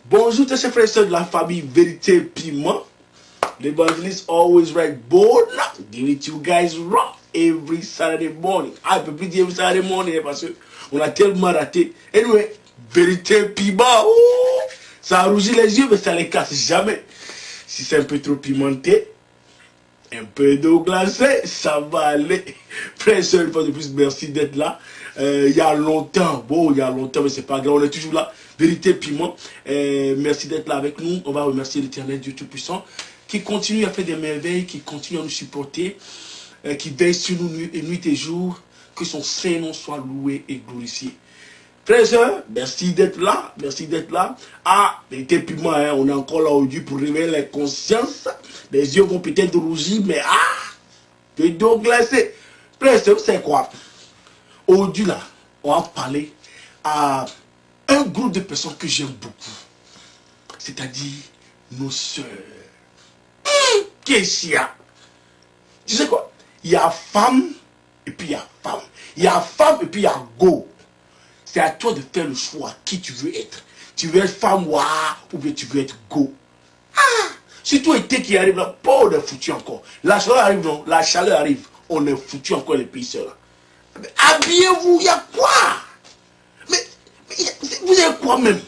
Bonjour, tes chers frères et sœurs de la famille Vérité Piment. The evangelist always right bold. Give it you guys raw every Saturday morning. I peux plus dire every Saturday morning parce qu'on a tellement raté. Anyway, Vérité Piment. Oh, ça rougit les yeux, mais ça les casse jamais. Si c'est un peu trop pimenté, un peu d'eau glacée, ça va aller. Frère et sœurs, une fois de plus, merci d'être là. Il y a longtemps, mais c'est pas grave, on est toujours là. Vérité Piment, merci d'être là avec nous. On va remercier l'Éternel Dieu Tout-Puissant qui continue à faire des merveilles, qui continue à nous supporter, qui veille sur nous nuit et jour. Que son Saint-Nom soit loué et glorifié. Frères et sœurs, merci d'être là, merci d'être là. Ah, Vérité Piment, hein, on est encore là aujourd'hui pour réveiller les consciences. Les yeux vont peut-être rougir, mais que d'eau glacée. Frères et sœurs, c'est quoi? Aujourd'hui, là, on va parler à un groupe de personnes que j'aime beaucoup. C'est-à-dire nos sœurs. Qu'est-ce qu'il y a? Tu sais quoi? Il y a femme et puis il y a femme. Il y a femme et puis il y a go. C'est à toi de faire le choix qui tu veux être. Tu veux être femme ou bien tu veux être go. Si toi été qui arrive là, pas on est foutu encore. La chaleur arrive, non? La chaleur arrive. On est foutu encore les pays seuls là. Habillez-vous, il y a quoi? Mais vous avez quoi même?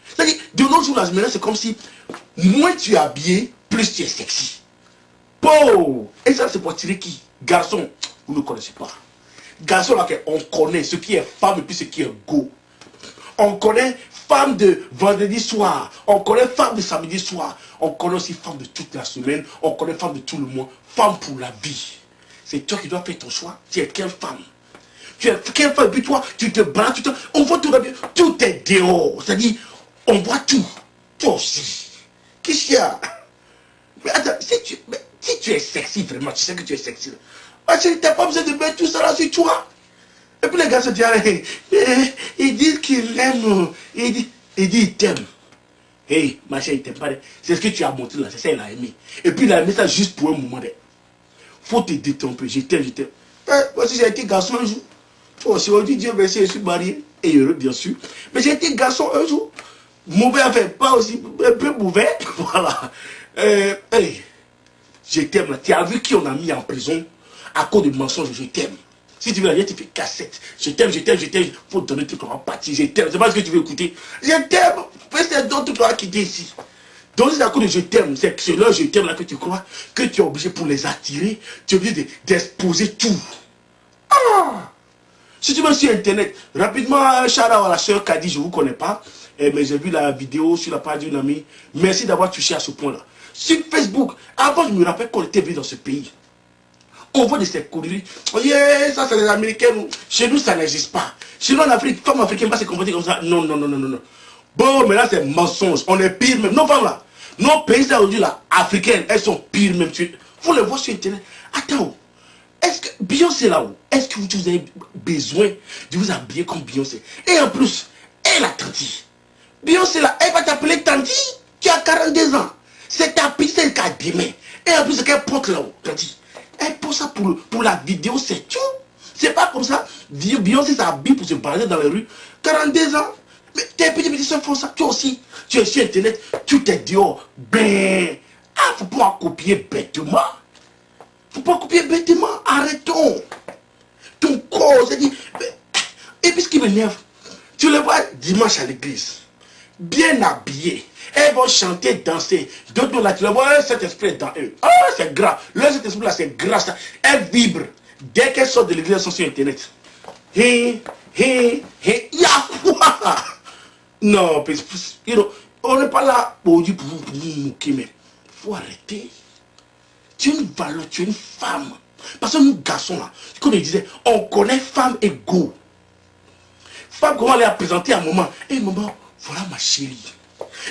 C'est-à-dire, de nos jours, là, c'est comme si moins tu es habillé, plus tu es sexy. Oh! Et ça, c'est pour tirer qui? Garçon, vous ne connaissez pas. Garçon, là, on connaît ce qui est femme et puis ce qui est go. On connaît femme de vendredi soir. On connaît femme de samedi soir. On connaît aussi femme de toute la semaine. On connaît femme de tout le mois. Femme pour la vie. C'est toi qui dois faire ton choix. Tu es quelle femme? Tu es quelle femme? Et puis toi, tu te bats, on voit tout, tout est dehors. C'est-à-dire, on voit tout. Toi aussi. Qu'est-ce qu'il y a? Mais attends, si tu es sexy vraiment, tu sais que tu es sexy. Parce que tu n'as pas besoin de mettre tout ça là sur toi. Et puis les gars se disent, ils disent qu'ils l'aiment. Ils disent, ils t'aiment. Hey, ma chérie, il t'aime pas. C'est ce que tu as montré là, c'est ça, il a aimé. Et puis il a aimé ça juste pour un moment. Faut te détromper, je t'aime. Moi aussi j'ai été garçon un jour. Oh, si aujourd'hui Dieu merci, je suis marié et heureux bien sûr. Mais j'ai été garçon un jour. Mauvais affaire, pas aussi, un peu mauvais. Voilà. Hey, je t'aime là. Tu as vu qui on a mis en prison à cause de mensonges, je t'aime. Si tu veux la dire, tu fais cassette. Je t'aime, je t'aime, je t'aime. Faut te donner tout comme empathie. Je t'aime. C'est pas ce que tu veux écouter. Je t'aime. C'est d'autres qui doivent quitter ici. Donc c'est à cause de je t'aime. C'est là je t'aime là que tu crois que tu es obligé pour les attirer. Tu es obligé d'exposer tout. Si tu vas sur internet, rapidement, shout out à la soeur Kadi, je ne vous connais pas. Mais j'ai vu la vidéo sur la page d'une amie. Merci d'avoir touché à ce point-là. Sur Facebook, avant je me rappelle qu'on était venu dans ce pays. On voit de ces conneries. Oh yeah, ça c'est les Américains. Chez nous, ça n'existe pas. Chez nous en Afrique, femmes africaines pas se comporter comme ça. Non, non, non, non, non. Bon, mais là c'est mensonge. On est pire même. Nos femmes là, nos pays aujourd'hui là, africaines, elles sont pires même. Vous les voyez sur internet. Attends, est-ce que Beyoncé là-haut, est-ce que vous avez besoin de vous habiller comme Beyoncé? Et en plus, elle a tanti. Beyoncé là, elle va t'appeler tanti. Tu as 42 ans. C'est ta piste qu'elle a demain. Et en plus, qu'elle porte là-haut, tanti. Elle pose ça pour la vidéo, c'est tout. C'est pas comme ça. Beyoncé s'habille pour se balader dans les rues. 42 ans. Mais tes petits soeurs font ça. Toi aussi, tu es sur internet, tout est dehors. Ben, faut pas copier bêtement. Faut pas copier bêtement. Arrêtons. Ton corps, c'est dit. Et puis ce qui m'énerve, tu le vois dimanche à l'église, bien habillés. Elles vont chanter, danser. D'autres là, tu le vois, cet esprit est dans eux. Ah, c'est grave. Là, cet esprit là, c'est grave. Elles vibrent. Dès qu'elles sortent de l'église, elles sont sur internet. Hé, y'a quoi? Non, on n'est pas là pour vous moquer, mais il faut arrêter. Tu es une valeur, tu es une femme. Parce que nous, garçons là, comme je disais, on connaît femme et go. Femme, comment elle est présentée à un moment. Et maman, voilà ma chérie.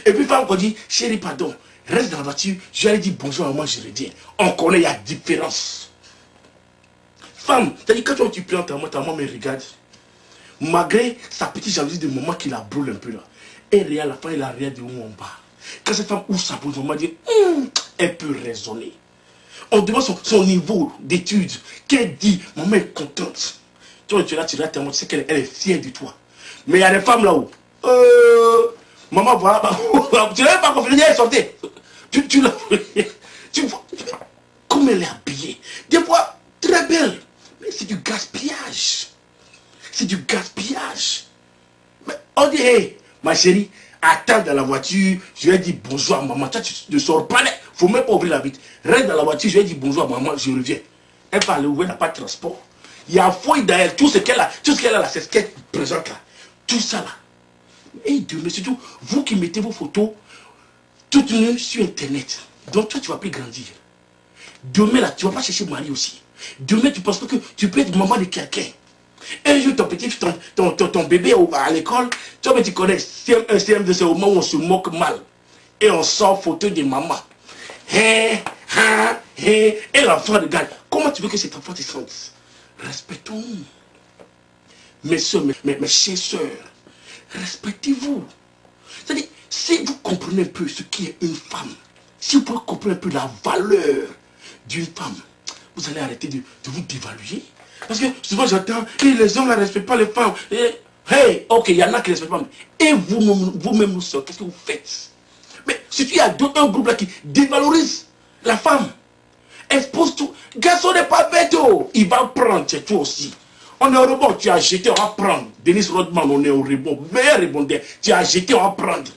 Et puis femme, on dit, chérie, pardon, reste dans la voiture, je lui ai dit bonjour à maman, je lui dis. On connaît, il y a différence. Femme, c'est-à-dire quand tu plantes ta maman me regarde. Malgré sa petite jalousie de maman qui la brûle un peu là. Et regarde la femme, elle a rien de haut en bas. Quand cette femme ouvre sa bouche, maman dit, elle peut raisonner. On demande son niveau d'études. Qu'elle dit, maman est contente. Toi, tu es là, tu sais qu'elle est fière de toi. Mais il y a des femmes là-haut. Maman, voilà. Tu n'avais pas confiance, elle sortait. Tu l'as. Tu vois comme elle est habillée. Des fois, très belle. Mais c'est du gaspillage. C'est du gaspillage. Mais on dit, hey, ma chérie, attends dans la voiture. Je lui ai dit bonjour à maman. Tu ne sors pas. Il ne faut même pas ouvrir la vitre. Reste dans la voiture. Je lui ai dit bonjour à maman. Je reviens. Elle va aller ouvrir, elle n'a pas de transport. Il y a fouille dans elle. Tout ce qu'elle a là, c'est ce qu'elle présente là. Tout ça là. Et Dieu, mais surtout, vous qui mettez vos photos toutes nues sur Internet. Donc toi, tu ne vas plus grandir. Demain là, tu ne vas pas chercher mari aussi. Demain, tu penses pas que tu peux être maman de quelqu'un. Un jour, ton petit, ton bébé à l'école, toi, tu connais, CM1, CM2, c'est au moment où on se moque mal. Et on sort photo de maman. Et l'enfant regarde. Comment tu veux que cet enfant te sente? Respectons. Mes soeurs, mes chères soeurs, respectez-vous. C'est-à-dire, si vous comprenez un peu ce qu'est une femme, si vous pouvez comprendre un peu la valeur d'une femme, vous allez arrêter de vous dévaluer. Parce que souvent j'entends, les hommes ne respectent pas les femmes. Hey, ok, il y en a qui ne respectent pas. Et vous-même, nous sommes, qu'est-ce que vous faites? Mais si tu as un groupe là qui dévalorise la femme, expose tout. Garçon n'est pas bête, oh. Il va prendre, c'est toi aussi. On est au rebond, tu as jeté, on va prendre. Denis Rodman, on est au rebond. Meilleur rebondeur, tu as jeté, on va prendre.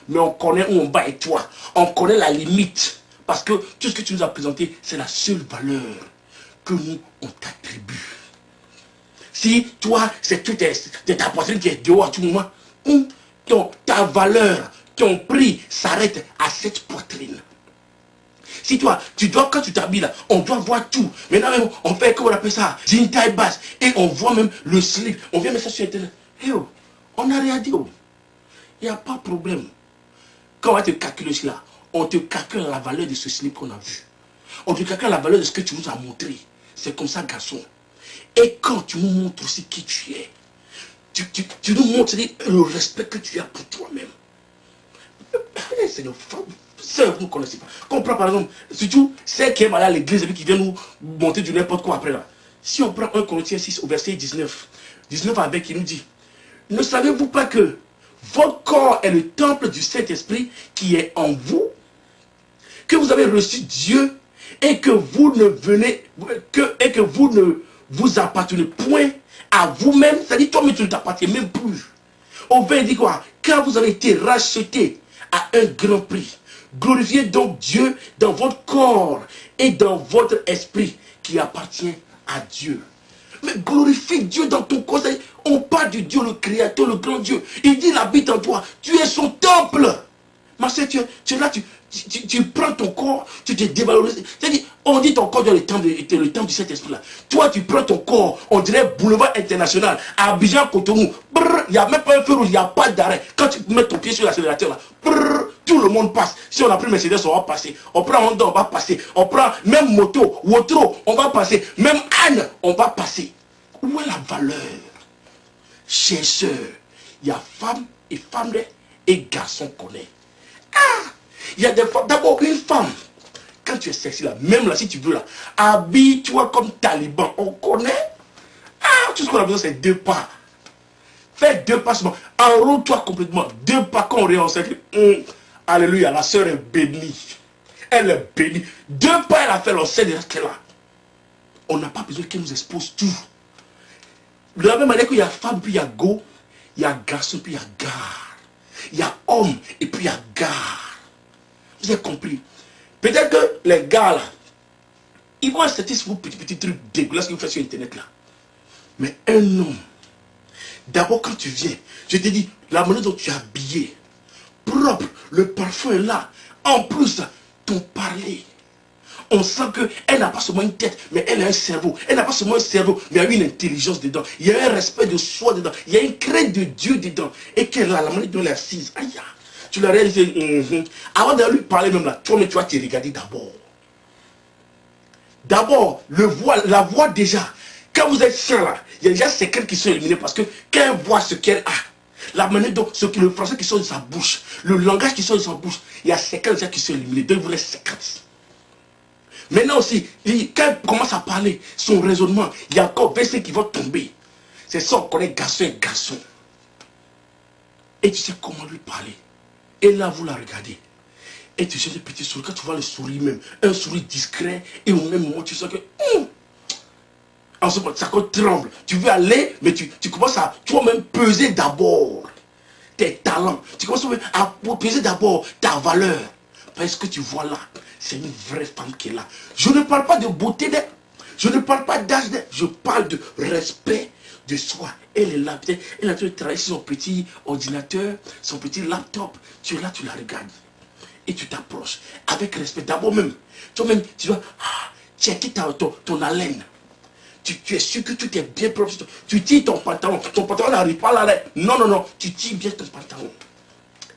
Mais on connaît où on va et toi. On connaît la limite. Parce que tout ce que tu nous as présenté, c'est la seule valeur que nous, on t'attribue. Si toi, c'est tout ta poitrine qui est dehors à tout moment, ta valeur, ton prix s'arrête à cette poitrine. Si toi, quand tu t'habilles là, on doit voir tout. Maintenant même, on fait, comment on appelle ça, jean taille basse. Et on voit même le slip. On vient mettre ça sur Internet. Hey, oh, on n'a rien dit. Oh. Il n'y a pas de problème. Quand on va te calculer cela, on te calcule la valeur de ce slip qu'on a vu. On te calcule la valeur de ce que tu nous as montré. C'est comme ça, garçon. Et quand tu nous montres aussi qui tu es, tu nous montres le respect que tu as pour toi-même. C'est une femme. Sœur, vous ne connaissez pas. Comprends par exemple, surtout celle qui est malade à l'église et qui vient nous monter du n'importe quoi après là. Si on prend 1 Corinthiens 6 au verset 19 avec, il nous dit, ne savez-vous pas que votre corps est le temple du Saint-Esprit qui est en vous, que vous avez reçu Dieu et que vous ne vous appartenez point à vous-même, c'est-à-dire toi-même tu ne t'appartiens même plus. Au verset dit quoi? Car vous avez été rachetés à un grand prix. Glorifiez donc Dieu dans votre corps et dans votre esprit qui appartient à Dieu. Mais glorifie Dieu dans ton corps. On parle du Dieu, le Créateur, le grand Dieu. Il dit, il habite en toi. Tu es son temple. Ma soeur, tu es là, tu prends ton corps, tu te dévalorises. C'est-à-dire, on dit ton corps dans le temple du Saint-Esprit. Toi, tu prends ton corps, on dirait boulevard international, à Abidjan, Cotonou. Il n'y a même pas un feu rouge, il n'y a pas d'arrêt. Quand tu mets ton pied sur l'accélérateur, là, tout le monde passe. Si on a pris Mercedes, on va passer. On prend Honda, on va passer. On prend même moto, Wotro, on va passer. Même Anne, on va passer. Où est la valeur? Chers sœurs, il y a femmes et femmes et garçons qu'on est. Ah, il y a des femmes. D'abord, une femme, quand tu es sexy là, même là, si tu veux là, habille-toi comme taliban. On connaît. Ah, tout ce qu'on a besoin, c'est 2 pas. Fais 2 pas seulement. Enroule-toi complètement. 2 pas quand on réussit. Alléluia, la sœur est bénie. Elle est bénie. 2 pas, elle a fait l'enseignement qu'elle a. On n'a pas besoin qu'elle nous expose tout. De la même manière qu'il y a femme, puis il y a go, il y a garçon, puis il y a gare. Il y a homme, et puis il y a gare. Vous avez compris? Peut-être que les gars là, ils vont accepter ce petit truc dégueulasse que vous faites sur Internet là. Mais un homme, d'abord quand tu viens, je te dis, la manière dont tu es habillé, propre, le parfum est là. En plus, ton parler. On sent qu'elle n'a pas seulement une tête, mais elle a un cerveau. Elle n'a pas seulement un cerveau, mais il y a une intelligence dedans. Il y a un respect de soi dedans. Il y a une crainte de Dieu dedans. Et qu'elle a la manière dont elle est assise. Aïe, tu l'as réalisé. Avant de lui parler même là, toi-même tu vas te regarder d'abord. D'abord, la voix déjà. Quand vous êtes seul là, il y a déjà séquelles qui sont éliminées parce que quand elle voit ce qu'elle a, la manière dont le français qui sort de sa bouche, le langage qui sort de sa bouche, il y a séquelles déjà qui sont éliminées. Donc vous restez 50. Maintenant aussi, quand elle commence à parler, son raisonnement, il y a encore versets qui vont tomber. C'est ça, on connaît garçon et garçon. Et tu sais comment lui parler. Et là, vous la regardez. Et tu cherches un petit sourire. Quand tu vois le sourire même, un sourire discret, et au même moment, tu sens que... en ce moment, ça tremble. Tu veux aller, mais tu commences à toi-même peser d'abord tes talents. Tu commences à peser d'abord ta valeur. Parce que tu vois là, c'est une vraie femme qui est là. Je ne parle pas de beauté d'elle. Je ne parle pas d'âge d'elle. Je parle de respect de soi. Elle est là. Elle a travaillé sur son petit ordinateur, son petit laptop. Tu es là, tu la regardes. Et tu t'approches avec respect. D'abord même, toi-même, tu dois checker ton haleine. Tu es sûr que tout est bien propre. Tu tires ton pantalon. Ton pantalon n'arrive pas là. Non, non, non. Tu tires bien ton pantalon.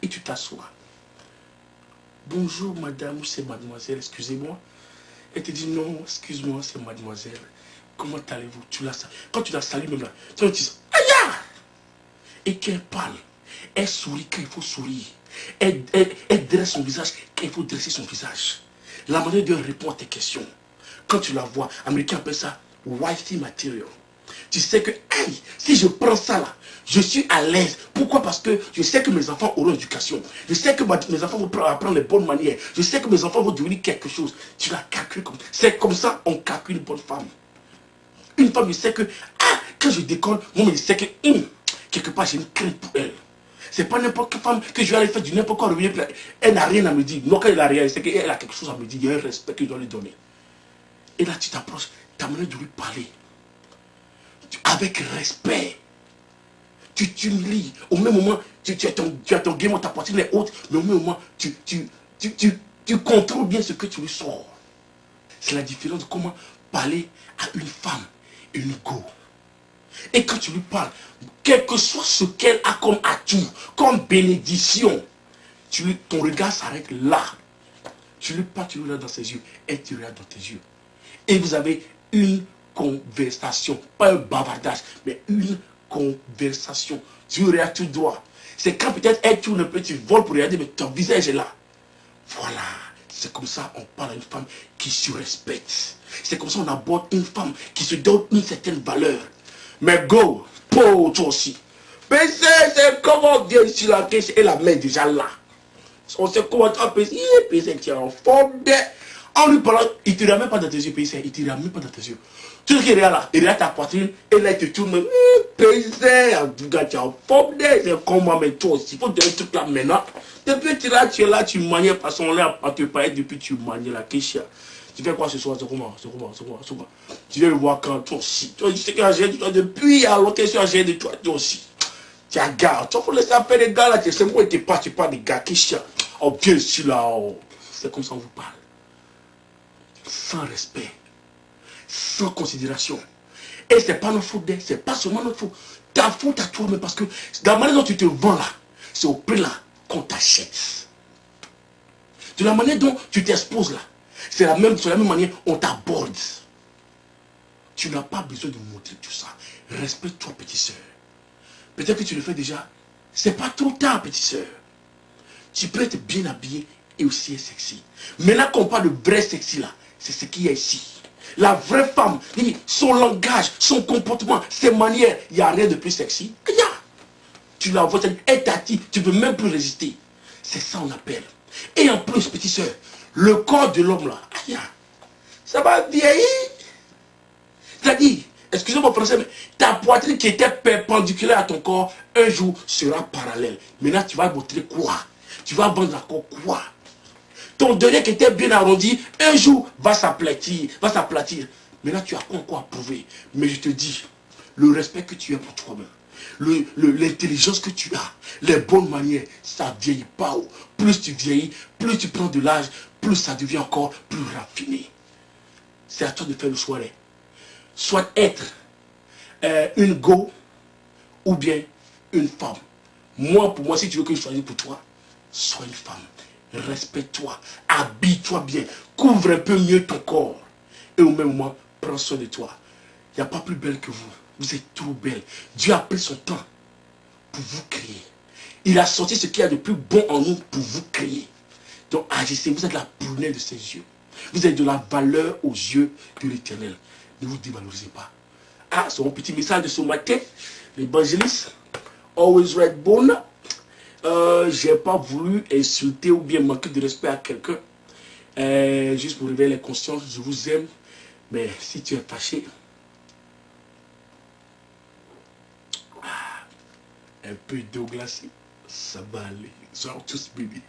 Et tu t'assois. Bonjour madame, ou c'est mademoiselle, excusez-moi. Elle te dit non, excuse-moi, c'est mademoiselle. Comment allez-vous? Quand tu la salues même là, tu vas te dire, aïe! Et qu'elle parle. Elle sourit quand il faut sourire. Elle dresse son visage quand il faut dresser son visage. La manière de répondre à tes questions. Quand tu la vois, Américains appellent ça wifey material. Tu sais que, hey, si je prends ça là, je suis à l'aise. Pourquoi? Parce que je sais que mes enfants auront l'éducation. Je sais que mes enfants vont apprendre les bonnes manières. Je sais que mes enfants vont devenir quelque chose. Tu la calcules comme ça. C'est comme ça on calcule une bonne femme. Une femme, je sais que, quand je décolle, moi, je sais que, quelque part, j'ai une crainte pour elle. C'est pas n'importe quelle femme que je vais aller faire du n'importe quoi, revenir. Elle n'a rien à me dire. Non, quand elle n'a rien, c'est qu'elle a quelque chose à me dire. Il y a un respect que je dois lui donner. Et là, tu t'approches, tu as manière de lui parler. Avec respect. Tu t'humilies. Au même moment, tu as ton game, ta poitrine est haute, mais au même moment, tu contrôles bien ce que tu lui sors. C'est la différence de comment parler à une femme, une go. Et quand tu lui parles, quel que soit ce qu'elle a comme atout, comme bénédiction, ton regard s'arrête là. Tu lui parles, tu lui regardes dans ses yeux, et tu regardes dans tes yeux. Et vous avez une conversation, pas un bavardage, mais une conversation. Tu regardes tout droit. C'est quand peut-être elle tourne un petit vol pour regarder, mais ton visage est là. Voilà. C'est comme ça on parle à une femme qui se respecte. C'est comme ça on aborde une femme qui se donne une certaine valeur. Mais go, pour toi aussi. Mais c'est comment Dieu ici la caisse et la main déjà là. On sait comment tu as pensé, tu es en forme de... En lui parlant, il ne te ramène pas dans tes yeux, il ne te ramène pas dans tes yeux. Tout ce qui est là, il regarde ta poitrine, et là il te tourne, en tout cas, tu es en forme de... C'est comment, mais toi aussi, il faut donner tout là maintenant. Depuis que tu es là, tu manies, parce qu'on est à te parler depuis que tu manies la Kéchia. Tu fais quoi ce soir? C'est comment? Tu viens le voir quand toi aussi. Toi, tu sais que j'ai de toi depuis alors que j'ai de toi aussi. Tu as gars, tu faut laisser appeler les gars là, tu sais moi, tu parles des gars Kéchia. Oh, bien sûr là, oh. C'est comme ça on vous parle. Sans respect, sans considération. Et c'est pas notre faute, c'est pas seulement notre faute. Ta faute à toi-même, parce que la manière dont tu te vends là, c'est au prix là qu'on t'achète. De la manière dont tu t'exposes là, c'est la même manière on t'aborde. Tu n'as pas besoin de montrer tout ça. Respecte-toi, petite soeur. Peut-être que tu le fais déjà. C'est pas trop tard, petite soeur. Tu peux être bien habillé et aussi être sexy. Maintenant qu'on parle de vrai sexy là, c'est ce qu'il y a ici. La vraie femme, son langage, son comportement, ses manières, il n'y a rien de plus sexy. Tu la vois, elle t'attire, tu ne peux même plus résister. C'est ça on appelle. Et en plus, petite soeur, le corps de l'homme là, ça va vieillir. C'est-à-dire, excusez-moi mon français, mais ta poitrine qui était perpendiculaire à ton corps, un jour sera parallèle. Maintenant, tu vas montrer quoi? Tu vas vendre encore quoi? Ton dernier qui était bien arrondi, un jour va s'aplatir. Maintenant, tu as encore à prouver. Mais je te dis, le respect que tu as pour toi-même, l'intelligence que tu as, les bonnes manières, ça ne vieillit pas. Plus tu vieillis, plus tu prends de l'âge, plus ça devient encore plus raffiné. C'est à toi de faire le choix. Soit être une go ou bien une femme. Pour moi, si tu veux que je choisisse pour toi, sois une femme. Respecte-toi, habille-toi bien, couvre un peu mieux ton corps. Et au même moment, prends soin de toi. Il n'y a pas plus belle que vous. Vous êtes trop belle. Dieu a pris son temps pour vous créer. Il a sorti ce qu'il y a de plus bon en nous pour vous créer. Donc agissez, vous êtes la prunelle de ses yeux. Vous êtes de la valeur aux yeux de l'Éternel. Ne vous dévalorisez pas. C'est mon petit message de ce matin. L'évangéliste, always right bon. J'ai pas voulu insulter ou bien manquer de respect à quelqu'un. Juste pour réveiller les consciences, je vous aime. Mais si tu es fâché, un peu d'eau glacée, ça va aller. Ils sont tous bébés.